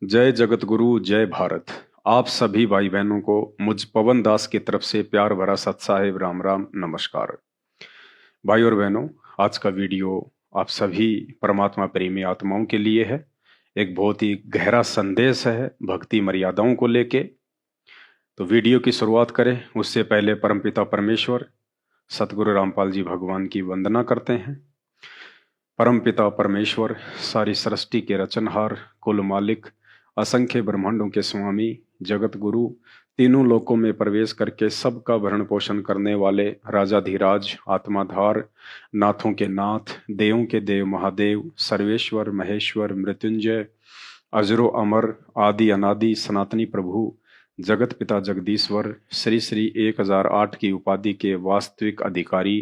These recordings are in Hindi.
जय जगत गुरु जय भारत। आप सभी भाई बहनों को मुझ पवन दास की तरफ से प्यार भरा सत साहिब राम राम नमस्कार। भाई और बहनों, आज का वीडियो आप सभी परमात्मा प्रेमी आत्माओं के लिए है। एक बहुत ही गहरा संदेश है भक्ति मर्यादाओं को लेके। तो वीडियो की शुरुआत करें उससे पहले परमपिता परमेश्वर सतगुरु रामपाल जी भगवान की वंदना करते हैं। परमपिता परमेश्वर सारी सृष्टि के रचनहार, कुल मालिक, असंख्य ब्रह्मांडों के स्वामी, जगत गुरु, तीनों लोकों में प्रवेश करके सबका भरण पोषण करने वाले राजाधिराज, आत्माधार, नाथों के नाथ, देवों के देव महादेव, सर्वेश्वर महेश्वर मृत्युंजय, अजरो अमर, आदि अनादि सनातनी प्रभु, जगत पिता जगदीश्वर, श्री श्री 1008 की उपाधि के वास्तविक अधिकारी,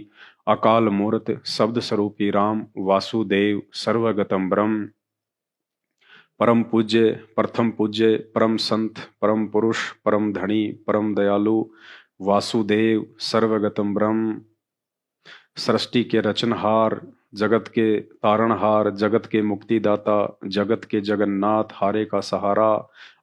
अकाल मूर्त शब्द स्वरूपी राम वासुदेव सर्वगतम ब्रह्म, परम पूज्य प्रथम पूज्य परम संत परम पुरुष परम धनी परम दयालु वासुदेव सर्वगतम ब्रह्म, सृष्टि के रचनहार, जगत के तारणहार, जगत के मुक्तिदाता, जगत के जगन्नाथ, हारे का सहारा,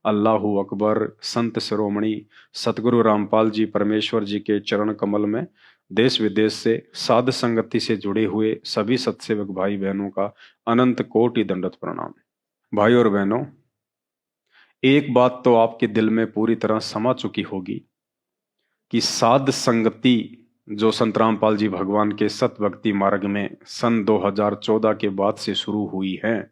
अल्लाहू अकबर, संत शिरोमणि सतगुरु रामपाल जी परमेश्वर जी के चरण कमल में देश विदेश से साध संगति से जुड़े हुए सभी सत्सेवक भाई बहनों का अनंत कोटि दंडवत प्रणाम। भाई और बहनों, एक बात तो आपके दिल में पूरी तरह समा चुकी होगी कि साध संगति जो संत रामपाल जी भगवान के सत भक्ति मार्ग में सन 2014 के बाद से शुरू हुई है,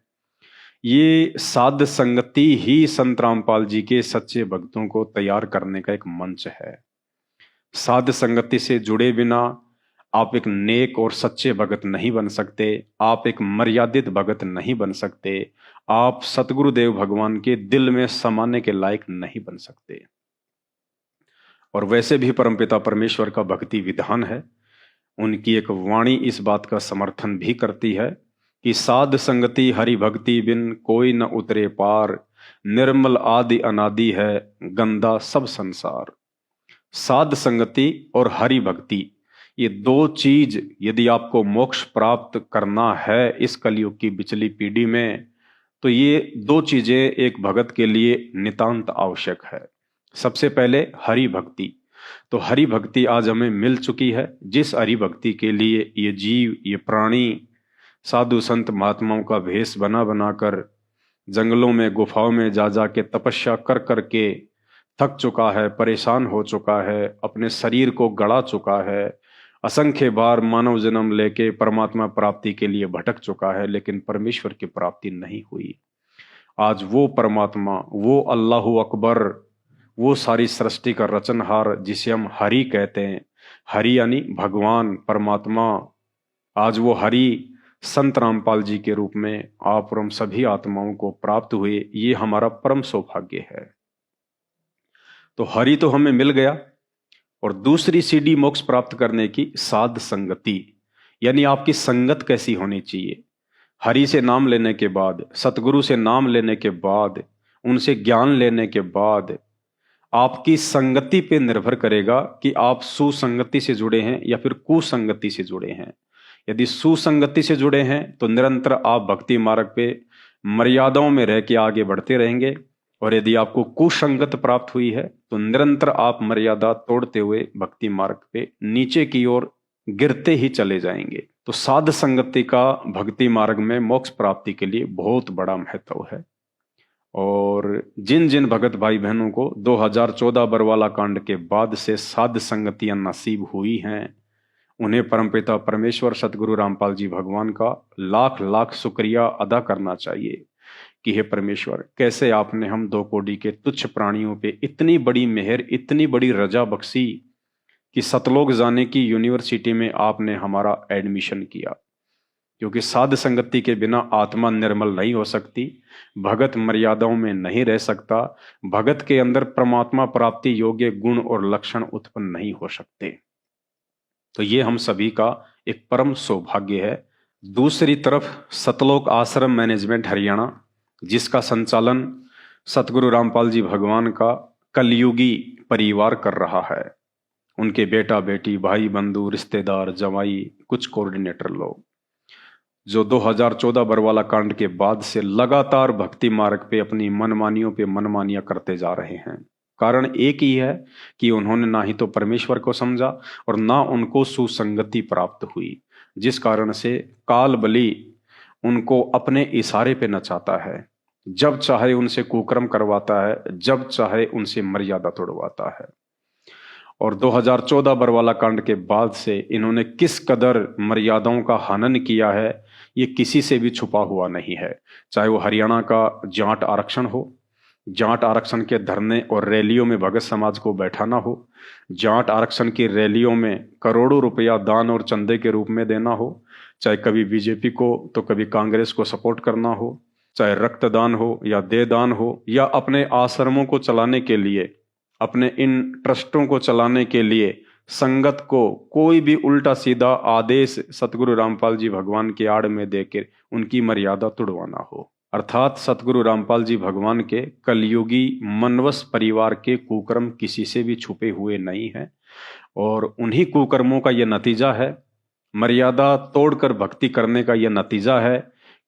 ये साध संगति ही संत रामपाल जी के सच्चे भक्तों को तैयार करने का एक मंच है। साध संगति से जुड़े बिना आप एक नेक और सच्चे भगत नहीं बन सकते, आप एक मर्यादित भगत नहीं बन सकते, आप सतगुरुदेव भगवान के दिल में समाने के लायक नहीं बन सकते। और वैसे भी परमपिता परमेश्वर का भक्ति विधान है, उनकी एक वाणी इस बात का समर्थन भी करती है कि साध संगति हरि भक्ति बिन कोई न उतरे पार, निर्मल आदि अनादि है गंदा सब संसार। साध संगति और हरि भक्ति, ये दो चीज यदि आपको मोक्ष प्राप्त करना है इस कलयुग की बिचली पीढ़ी में, तो ये दो चीजें एक भगत के लिए नितांत आवश्यक है। सबसे पहले हरि भक्ति। तो हरि भक्ति आज हमें मिल चुकी है, जिस हरि भक्ति के लिए ये जीव, ये प्राणी साधु संत महात्माओं का भेष बना बनाकर जंगलों में गुफाओं में जा जा के तपस्या कर कर के थक चुका है, परेशान हो चुका है, अपने शरीर को गड़ा चुका है, असंख्य बार मानव जन्म लेके परमात्मा प्राप्ति के लिए भटक चुका है, लेकिन परमेश्वर की प्राप्ति नहीं हुई। आज वो परमात्मा, वो अल्लाहू अकबर, वो सारी सृष्टि का रचनहार जिसे हम हरि कहते हैं, हरि यानी भगवान परमात्मा, आज वो हरि संत रामपाल जी के रूप में आप और हम सभी आत्माओं को प्राप्त हुए, ये हमारा परम सौभाग्य है। तो हरि तो हमें मिल गया, और दूसरी सीढ़ी मोक्ष प्राप्त करने की साध संगति, यानी आपकी संगत कैसी होनी चाहिए। हरि से नाम लेने के बाद, सतगुरु से नाम लेने के बाद, उनसे ज्ञान लेने के बाद आपकी संगति पे निर्भर करेगा कि आप सुसंगति से जुड़े हैं या फिर कुसंगति से जुड़े हैं। यदि सुसंगति से जुड़े हैं तो निरंतर आप भक्ति मार्ग पे मर्यादाओं में रह के आगे बढ़ते रहेंगे, और यदि आपको कुसंगत प्राप्त हुई है तो निरंतर आप मर्यादा तोड़ते हुए भक्ति मार्ग पे नीचे की ओर गिरते ही चले जाएंगे। तो साध संगति का भक्ति मार्ग में मोक्ष प्राप्ति के लिए बहुत बड़ा महत्व है। और जिन जिन भगत भाई बहनों को 2014 बरवाला कांड के बाद से साध संगतियां नसीब हुई हैं, उन्हें परमपिता परमेश्वर सतगुरु रामपाल जी भगवान का लाख लाख शुक्रिया अदा करना चाहिए कि हे परमेश्वर, कैसे आपने हम दो कोड़ी के तुच्छ प्राणियों पे इतनी बड़ी मेहर, इतनी बड़ी रजा बख्शी कि सतलोक जाने की यूनिवर्सिटी में आपने हमारा एडमिशन किया। क्योंकि साध संगति के बिना आत्मा निर्मल नहीं हो सकती, भगत मर्यादाओं में नहीं रह सकता, भगत के अंदर परमात्मा प्राप्ति योग्य गुण और लक्षण उत्पन्न नहीं हो सकते। तो ये हम सभी का एक परम सौभाग्य है। दूसरी तरफ सतलोक आश्रम मैनेजमेंट हरियाणा, जिसका संचालन सतगुरु रामपाल जी भगवान का कलयुगी परिवार कर रहा है, उनके बेटा बेटी भाई बंधु रिश्तेदार जवाई कुछ कोऑर्डिनेटर लोग, जो 2014 बरवाला कांड के बाद से लगातार भक्ति मार्ग पे अपनी मनमानियों पे मनमानियां करते जा रहे हैं। कारण एक ही है कि उन्होंने ना ही तो परमेश्वर को समझा और ना उनको सुसंगति प्राप्त हुई, जिस कारण से काल बलि उनको अपने इशारे पे नचाता है। जब चाहे उनसे कुकर्म करवाता है, जब चाहे उनसे मर्यादा तोड़वाता है। और 2014 बरवाला कांड के बाद से इन्होंने किस कदर मर्यादाओं का हनन किया है, ये किसी से भी छुपा हुआ नहीं है। चाहे वो हरियाणा का जाट आरक्षण हो, जाट आरक्षण के धरने और रैलियों में भगत समाज को बैठाना हो, जाट आरक्षण की रैलियों में करोड़ों रुपया दान और चंदे के रूप में देना हो, चाहे कभी बीजेपी को तो कभी कांग्रेस को सपोर्ट करना हो, चाहे रक्तदान हो या देदान हो, या अपने आश्रमों को चलाने के लिए, अपने इन ट्रस्टों को चलाने के लिए संगत को कोई भी उल्टा सीधा आदेश सतगुरु रामपाल जी भगवान की आड़ में देकर उनकी मर्यादा तुड़वाना हो। अर्थात सतगुरु रामपाल जी भगवान के कलयुगी मनवस परिवार के कुकर्म किसी से भी छुपे हुए नहीं है, और उन्हीं कुकर्मों का यह नतीजा है, मर्यादा तोड़कर भक्ति करने का यह नतीजा है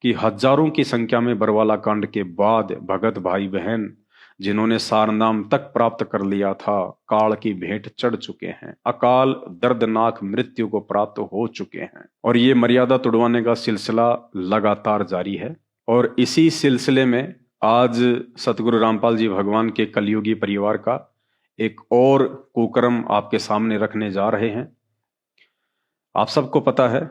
कि हजारों की संख्या में बरवाला कांड के बाद भगत भाई बहन जिन्होंने सारनाम तक प्राप्त कर लिया था, काल की भेंट चढ़ चुके हैं, अकाल दर्दनाक मृत्यु को प्राप्त हो चुके हैं। और ये मर्यादा तुड़वाने का सिलसिला लगातार जारी है। और इसी सिलसिले में आज सतगुरु रामपाल जी भगवान के कलयुगी परिवार का एक और कुकर्म आपके सामने रखने जा रहे हैं। आप सबको पता है,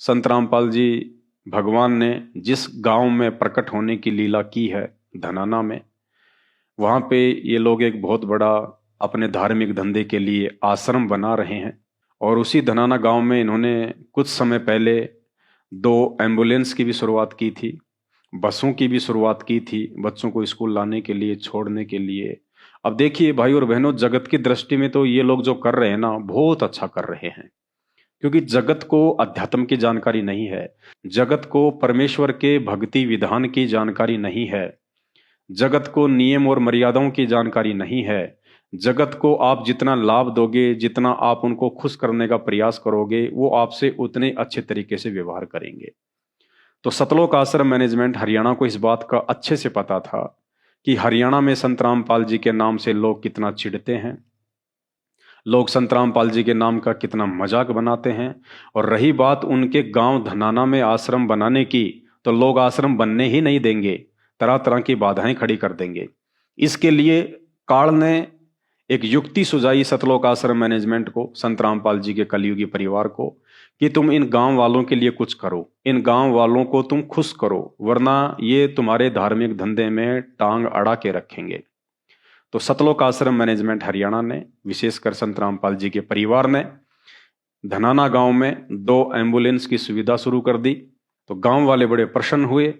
संत रामपाल जी भगवान ने जिस गांव में प्रकट होने की लीला की है, धनाना में, वहां पे ये लोग एक बहुत बड़ा अपने धार्मिक धंधे के लिए आश्रम बना रहे हैं। और उसी धनाना गांव में इन्होंने कुछ समय पहले 2 एम्बुलेंस की भी शुरुआत की थी, बसों की भी शुरुआत की थी, बच्चों को स्कूल लाने के लिए, छोड़ने के लिए। अब देखिए भाई और बहनों, जगत की दृष्टि में तो ये लोग जो कर रहे हैं ना, बहुत अच्छा कर रहे हैं, क्योंकि जगत को अध्यात्म की जानकारी नहीं है, जगत को परमेश्वर के भक्ति विधान की जानकारी नहीं है, जगत को नियम और मर्यादाओं की जानकारी नहीं है। जगत को आप जितना लाभ दोगे, जितना आप उनको खुश करने का प्रयास करोगे, वो आपसे उतने अच्छे तरीके से व्यवहार करेंगे। तो सतलोक आश्रम मैनेजमेंट हरियाणा को इस बात का अच्छे से पता था कि हरियाणा में संत रामपाल जी के नाम से लोग कितना चिढ़ते हैं, लोग संत रामपाल जी के नाम का कितना मजाक बनाते हैं। और रही बात उनके गांव धनाना में आश्रम बनाने की, तो लोग आश्रम बनने ही नहीं देंगे, तरह तरह की बाधाएं खड़ी कर देंगे। इसके लिए काल ने एक युक्ति सुझाई सतलोक आश्रम मैनेजमेंट को, संत रामपाल जी के कलयुगी परिवार को, कि तुम इन गांव वालों के लिए कुछ करो, इन गांव वालों को तुम खुश करो, वरना ये तुम्हारे धार्मिक धंधे में टांग अड़ा के रखेंगे। तो सतलोक आश्रम मैनेजमेंट हरियाणा ने, विशेषकर संत रामपाल जी के परिवार ने, धनाना गांव में 2 एम्बुलेंस की सुविधा शुरू कर दी। तो गांव वाले बड़े प्रसन्न हुए।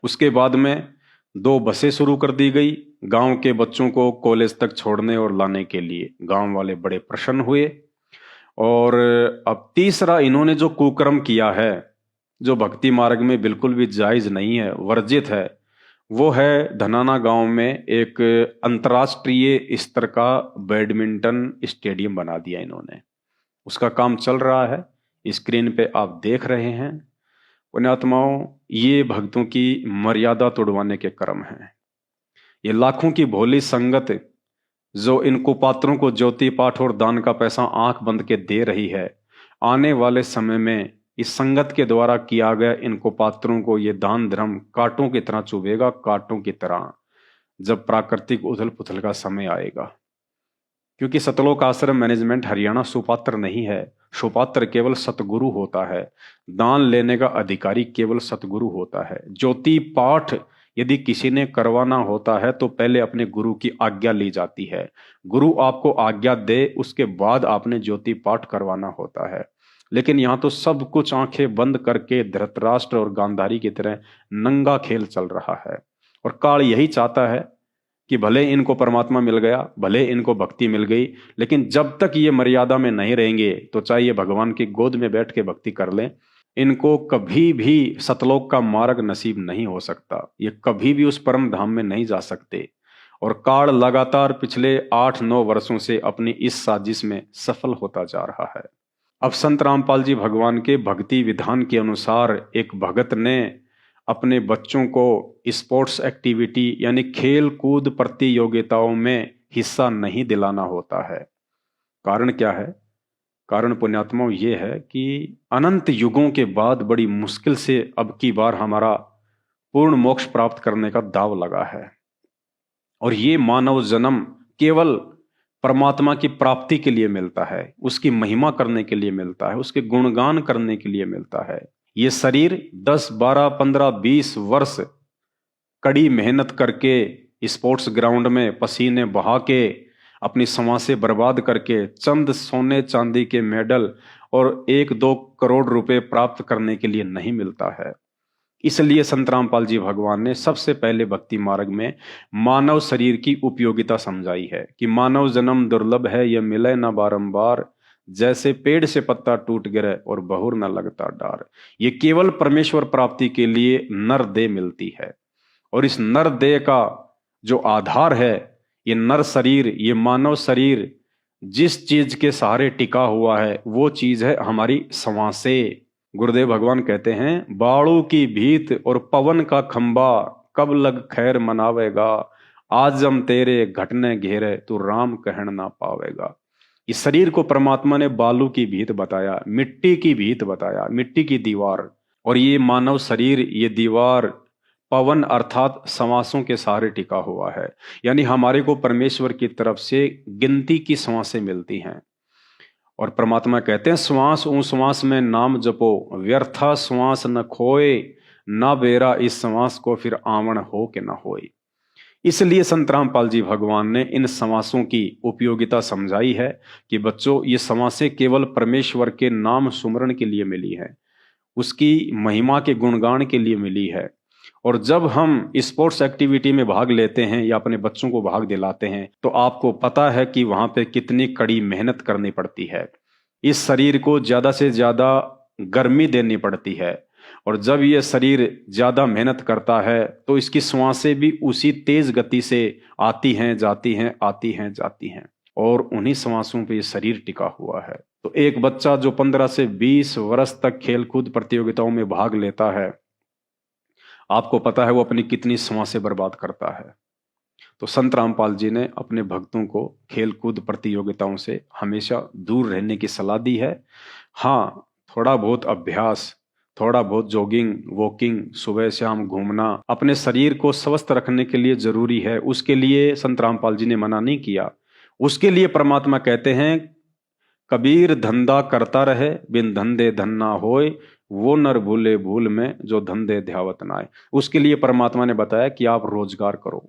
उसके बाद में 2 बसें शुरू कर दी गई गांव के बच्चों को कॉलेज तक छोड़ने और लाने के लिए। गांव वाले बड़े प्रसन्न हुए। और अब तीसरा इन्होंने जो कुकर्म किया है, जो भक्ति मार्ग में बिल्कुल भी जायज नहीं है, वर्जित है, वो है धनाना गांव में एक अंतर्राष्ट्रीय स्तर का बैडमिंटन स्टेडियम बना दिया इन्होंने। उसका काम चल रहा है, स्क्रीन पे आप देख रहे हैं। पुण्यात्माओं, ये भक्तों की मर्यादा तोड़वाने के कर्म हैं। ये लाखों की भोली संगत जो इन कुपात्रों को ज्योति पाठ और दान का पैसा आंख बंद के दे रही है, आने वाले समय में इस संगत के द्वारा किया गया इन कुपात्रों को ये दान धर्म कांटों की तरह चुभेगा, कांटों की तरह, जब प्राकृतिक उथल पुथल का समय आएगा। क्योंकि सतलोक आश्रम मैनेजमेंट हरियाणा सुपात्र नहीं है। सुपात्र केवल सतगुरु होता है, दान लेने का अधिकारी केवल सतगुरु होता है। ज्योति पाठ यदि किसी ने करवाना होता है तो पहले अपने गुरु की आज्ञा ली जाती है। गुरु आपको आज्ञा दे, उसके बाद आपने ज्योति पाठ करवाना होता है। लेकिन यहाँ तो सब कुछ आंखें बंद करके धृतराष्ट्र और गांधारी की तरह नंगा खेल चल रहा है। और काल यही चाहता है कि भले इनको परमात्मा मिल गया, भले इनको भक्ति मिल गई, लेकिन जब तक ये मर्यादा में नहीं रहेंगे, तो चाहे ये भगवान की गोद में बैठ के भक्ति कर लें, इनको कभी भी सतलोक का मार्ग नसीब नहीं हो सकता। ये कभी भी उस परम धाम में नहीं जा सकते। और काल लगातार पिछले 8-9 वर्षों से अपनी इस साजिश में सफल होता जा रहा है। अब संत रामपाल जी भगवान के भक्ति विधान के अनुसार एक भगत ने अपने बच्चों को स्पोर्ट्स एक्टिविटी यानी खेल कूद प्रतियोगिताओं में हिस्सा नहीं दिलाना होता है। कारण क्या है? कारण पुण्यात्माओं ये है कि अनंत युगों के बाद बड़ी मुश्किल से अब की बार हमारा पूर्ण मोक्ष प्राप्त करने का दाव लगा है, और ये मानव जन्म केवल परमात्मा की प्राप्ति के लिए मिलता है, उसकी महिमा करने के लिए मिलता है, उसके गुणगान करने के लिए मिलता है। ये शरीर 10, 12, 15, 20 वर्ष कड़ी मेहनत करके स्पोर्ट्स ग्राउंड में पसीने बहा के अपनी सांसें बर्बाद करके चंद सोने चांदी के मेडल और 1-2 करोड़ रुपए प्राप्त करने के लिए नहीं मिलता है। इसलिए संत रामपाल जी भगवान ने सबसे पहले भक्ति मार्ग में मानव शरीर की उपयोगिता समझाई है कि मानव जन्म दुर्लभ है, यह मिले न बारंबार, जैसे पेड़ से पत्ता टूट गिरे और बहुर न लगता डार। ये केवल परमेश्वर प्राप्ति के लिए नर देह मिलती है, और इस नर देह का जो आधार है, ये नर शरीर, ये मानव शरीर जिस चीज के सहारे टिका हुआ है वो चीज है हमारी सांसें। गुरुदेव भगवान कहते हैं, बाड़ू की भीत और पवन का खंबा, कब लग खैर मनावेगा, आजम तेरे घटने घेरे तू राम कहन ना पावेगा। इस शरीर को परमात्मा ने बालू की भीत बताया, मिट्टी की भीत बताया, मिट्टी की दीवार, और ये मानव शरीर, ये दीवार पवन अर्थात श्वासों के सहारे टिका हुआ है। यानी हमारे को परमेश्वर की तरफ से गिनती की श्वासें मिलती हैं, और परमात्मा कहते हैं, श्वास ऊ श्वास में नाम जपो, व्यर्था श्वास न खोए, ना बेरा इस श्वास को फिर आवन हो के न होए। इसलिए संत रामपाल जी भगवान ने इन श्वासों की उपयोगिता समझाई है कि बच्चों, ये श्वासें केवल परमेश्वर के नाम सुमरण के लिए मिली है, उसकी महिमा के गुणगान के लिए मिली है। और जब हम स्पोर्ट्स एक्टिविटी में भाग लेते हैं या अपने बच्चों को भाग दिलाते हैं, तो आपको पता है कि वहां पे कितनी कड़ी मेहनत करनी पड़ती है। इस शरीर को ज्यादा से ज्यादा गर्मी देनी पड़ती है, और जब ये शरीर ज्यादा मेहनत करता है तो इसकी श्वासें भी उसी तेज गति से आती हैं, जाती हैं, आती हैं, जाती हैं, और उन्हीं श्वासों पे ये शरीर टिका हुआ है। तो एक बच्चा जो 15 से 20 वर्ष तक खेलकूद प्रतियोगिताओं में भाग लेता है, आपको पता है वो अपनी कितनी श्वासें बर्बाद करता है। तो संत रामपाल जी ने अपने भक्तों को खेल कूद प्रतियोगिताओं से हमेशा दूर रहने की सलाह दी है। हाँ, थोड़ा बहुत अभ्यास, थोड़ा बहुत जॉगिंग, वॉकिंग, सुबह शाम घूमना अपने शरीर को स्वस्थ रखने के लिए जरूरी है। उसके लिए संत रामपाल जी ने मना नहीं किया। उसके लिए परमात्मा कहते हैं, कबीर धंधा करता रहे, बिन धंधे धन ना होए, वो नर भूले भूल में जो धंधे ध्यावत ना आए। उसके लिए परमात्मा ने बताया कि आप रोजगार करो,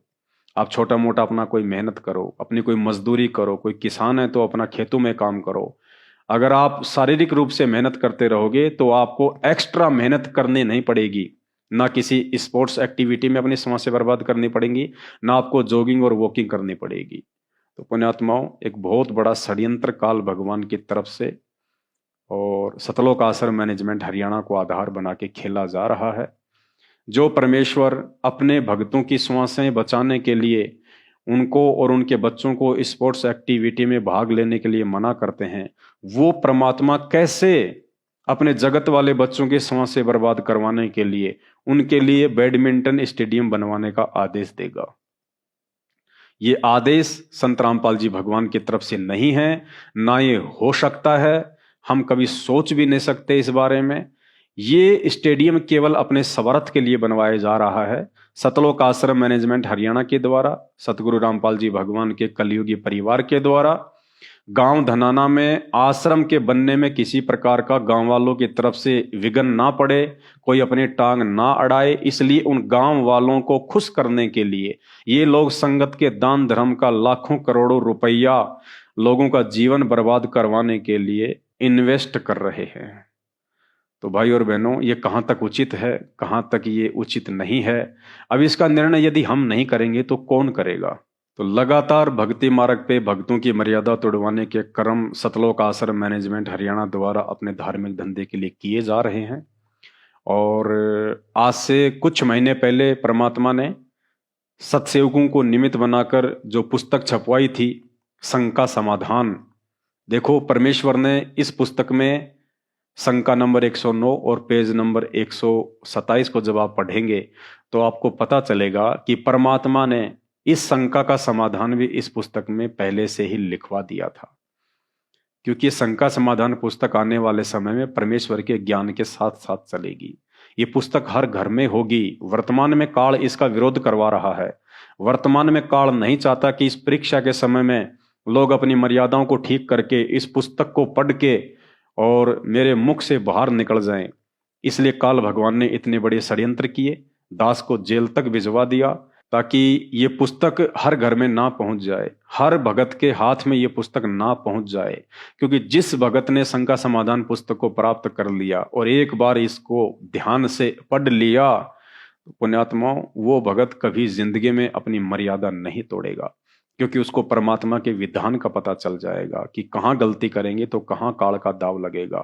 आप छोटा मोटा अपना कोई मेहनत करो, अपनी कोई मजदूरी करो, कोई किसान है तो अपना खेतों में काम करो। अगर आप शारीरिक रूप से मेहनत करते रहोगे तो आपको एक्स्ट्रा मेहनत करनी नहीं पड़ेगी, ना किसी स्पोर्ट्स एक्टिविटी में अपनी समय से बर्बाद करनी पड़ेगी, ना आपको जॉगिंग और वॉकिंग करनी पड़ेगी। तो पुण्यात्माओं, एक बहुत बड़ा षड्यंत्र काल भगवान की तरफ से और सतलोक आश्रम मैनेजमेंट हरियाणा को आधार बना के खेला जा रहा है। जो परमेश्वर अपने भक्तों की श्वासें बचाने के लिए उनको और उनके बच्चों को स्पोर्ट्स एक्टिविटी में भाग लेने के लिए मना करते हैं, वो परमात्मा कैसे अपने जगत वाले बच्चों की श्वासें बर्बाद करवाने के लिए उनके लिए बैडमिंटन स्टेडियम बनवाने का आदेश देगा? ये आदेश संत रामपाल जी भगवान की तरफ से नहीं है, ना ये हो सकता है। हम कभी सोच भी नहीं सकते इस बारे में। ये स्टेडियम केवल अपने स्वार्थ के लिए बनवाया जा रहा है। सतलोक आश्रम मैनेजमेंट हरियाणा के द्वारा, सतगुरु रामपाल जी भगवान के कलयुगी परिवार के द्वारा गांव धनाना में आश्रम के बनने में किसी प्रकार का गांव वालों की तरफ से विघ्न ना पड़े, कोई अपनी टांग ना अड़ाए, इसलिए उन गांव वालों को खुश करने के लिए ये लोग संगत के दान धर्म का लाखों करोड़ों रुपया लोगों का जीवन बर्बाद करवाने के लिए इन्वेस्ट कर रहे हैं। तो भाई और बहनों, ये कहाँ तक उचित है, कहाँ तक ये उचित नहीं है, अब इसका निर्णय यदि हम नहीं करेंगे तो कौन करेगा? तो लगातार भक्ति मार्ग पे भक्तों की मर्यादा तोड़वाने के क्रम सतलोक आश्रम मैनेजमेंट हरियाणा द्वारा अपने धार्मिक धंधे के लिए किए जा रहे हैं। और आज से कुछ महीने पहले परमात्मा ने सत्सेवकों को निमित्त बनाकर जो पुस्तक छपवाई थी, शंका समाधान, देखो, परमेश्वर ने इस पुस्तक में शंका नंबर 109 और पेज नंबर 127 को जब आप पढ़ेंगे तो आपको पता चलेगा कि परमात्मा ने इस शंका का समाधान भी इस पुस्तक में पहले से ही लिखवा दिया था। क्योंकि ये शंका समाधान पुस्तक आने वाले समय में परमेश्वर के ज्ञान के साथ साथ चलेगी। ये पुस्तक हर घर में होगी। वर्तमान में काल इसका विरोध करवा रहा है। वर्तमान में काल नहीं चाहता कि इस परीक्षा के समय में लोग अपनी मर्यादाओं को ठीक करके इस पुस्तक को पढ़ के और मेरे मुख से बाहर निकल जाएं। इसलिए काल भगवान ने इतने बड़े षड्यंत्र किए, दास को जेल तक भिजवा दिया ताकि ये पुस्तक हर घर में ना पहुंच जाए, हर भगत के हाथ में ये पुस्तक ना पहुंच जाए। क्योंकि जिस भगत ने शंका समाधान पुस्तक को प्राप्त कर लिया और एक बार इसको ध्यान से पढ़ लिया, पुण्यात्माओं, वो भगत कभी जिंदगी में अपनी मर्यादा नहीं तोड़ेगा। क्योंकि उसको परमात्मा के विधान का पता चल जाएगा कि कहाँ गलती करेंगे तो कहाँ काल का दाव लगेगा,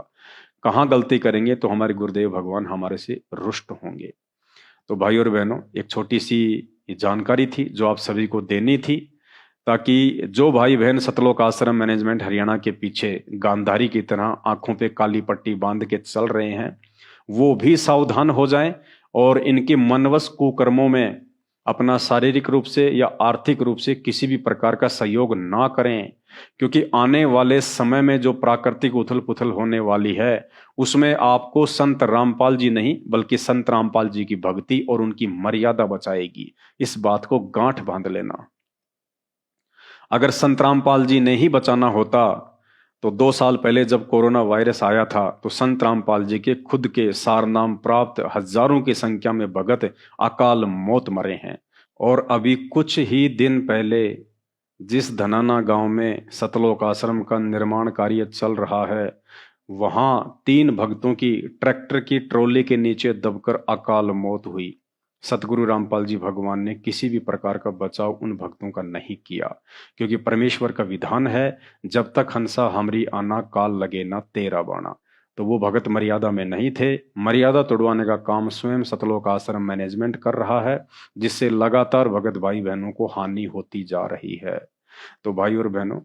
कहाँ गलती करेंगे तो हमारे गुरुदेव भगवान हमारे से रुष्ट होंगे। तो भाई और बहनों, एक छोटी सी जानकारी थी जो आप सभी को देनी थी, ताकि जो भाई बहन सतलोक आश्रम मैनेजमेंट हरियाणा के पीछे गांधारी की तरह आंखों पे काली पट्टी बांध के चल रहे हैं, वो भी सावधान हो जाएं और इनके मनवश कुकर्मों में अपना शारीरिक रूप से या आर्थिक रूप से किसी भी प्रकार का सहयोग ना करें। क्योंकि आने वाले समय में जो प्राकृतिक उथल पुथल होने वाली है उसमें आपको संत रामपाल जी नहीं बल्कि संत रामपाल जी की भक्ति और उनकी मर्यादा बचाएगी। इस बात को गांठ बांध लेना। अगर संत रामपाल जी ने ही बचाना होता तो 2 साल पहले जब कोरोना वायरस आया था तो संत रामपाल जी के खुद के सारनाम प्राप्त हजारों की संख्या में भगत अकाल मौत मरे हैं। और अभी कुछ ही दिन पहले जिस धनाना गांव में सतलोक आश्रम का निर्माण कार्य चल रहा है, वहां 3 भक्तों की ट्रैक्टर की ट्रॉली के नीचे दबकर अकाल मौत हुई। सतगुरु रामपाल जी भगवान ने किसी भी प्रकार का बचाव उन भक्तों का नहीं किया। क्योंकि परमेश्वर का विधान है, जब तक हंसा हमरी आना काल लगे ना तेरा बाणा। तो वो भगत मर्यादा में नहीं थे। मर्यादा तोड़वाने का काम स्वयं सतलोक आश्रम मैनेजमेंट कर रहा है, जिससे लगातार भगत भाई बहनों को हानि होती जा रही है। तो भाई और बहनों,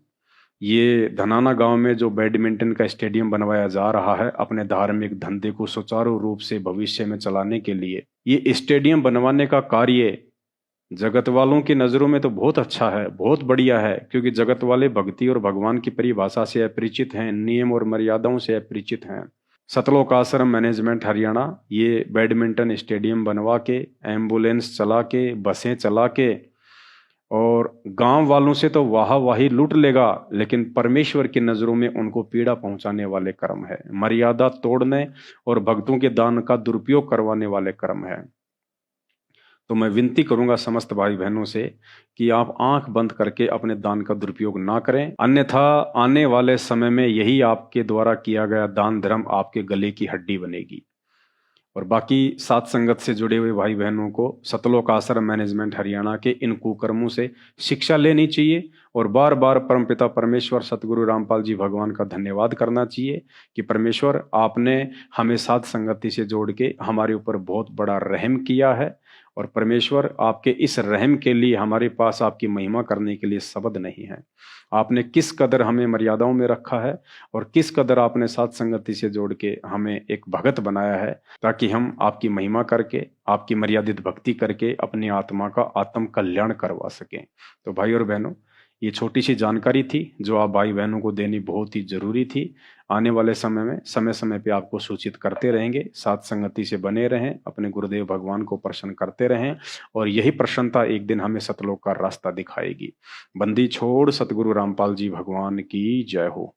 ये धनाना गांव में जो बैडमिंटन का स्टेडियम बनवाया जा रहा है अपने धार्मिक धंधे को सुचारू रूप से भविष्य में चलाने के लिए, ये स्टेडियम बनवाने का कार्य जगत वालों की नजरों में तो बहुत अच्छा है, बहुत बढ़िया है। क्योंकि जगत वाले भक्ति और भगवान की परिभाषा से अपरिचित हैं, नियम और मर्यादाओं से अपरिचित हैं। सतलोक आश्रम मैनेजमेंट हरियाणा ये बैडमिंटन स्टेडियम बनवा के, एम्बुलेंस चला के, बसें चला के और गांव वालों से तो वाही लूट लेगा, लेकिन परमेश्वर की नजरों में उनको पीड़ा पहुंचाने वाले कर्म है, मर्यादा तोड़ने और भक्तों के दान का दुरुपयोग करवाने वाले कर्म है। तो मैं विनती करूंगा समस्त भाई बहनों से कि आप आंख बंद करके अपने दान का दुरुपयोग ना करें, अन्यथा आने वाले समय में यही आपके द्वारा किया गया दान धर्म आपके गले की हड्डी बनेगी। और बाकी सात संगत से जुड़े हुए भाई बहनों को सतलोक आश्रम मैनेजमेंट हरियाणा के इन कुकर्मों से शिक्षा लेनी चाहिए और बार बार परमपिता परमेश्वर सतगुरु रामपाल जी भगवान का धन्यवाद करना चाहिए कि परमेश्वर आपने हमें सात संगति से जोड़ के हमारे ऊपर बहुत बड़ा रहम किया है। और परमेश्वर आपके इस रहम के लिए हमारे पास आपकी महिमा करने के लिए शब्द नहीं है। आपने किस कदर हमें मर्यादाओं में रखा है और किस कदर आपने सात संगति से जोड़ के हमें एक भगत बनाया है, ताकि हम आपकी महिमा करके आपकी मर्यादित भक्ति करके अपनी आत्मा का आत्म कल्याण करवा सकें। तो भाई और बहनों, ये छोटी सी जानकारी थी जो आप भाई बहनों को देनी बहुत ही जरूरी थी। आने वाले समय में समय समय पे आपको सूचित करते रहेंगे। साथ संगति से बने रहें, अपने गुरुदेव भगवान को प्रसन्न करते रहें और यही प्रसन्नता एक दिन हमें सतलोक का रास्ता दिखाएगी। बंदी छोड़ सतगुरु रामपाल जी भगवान की जय हो।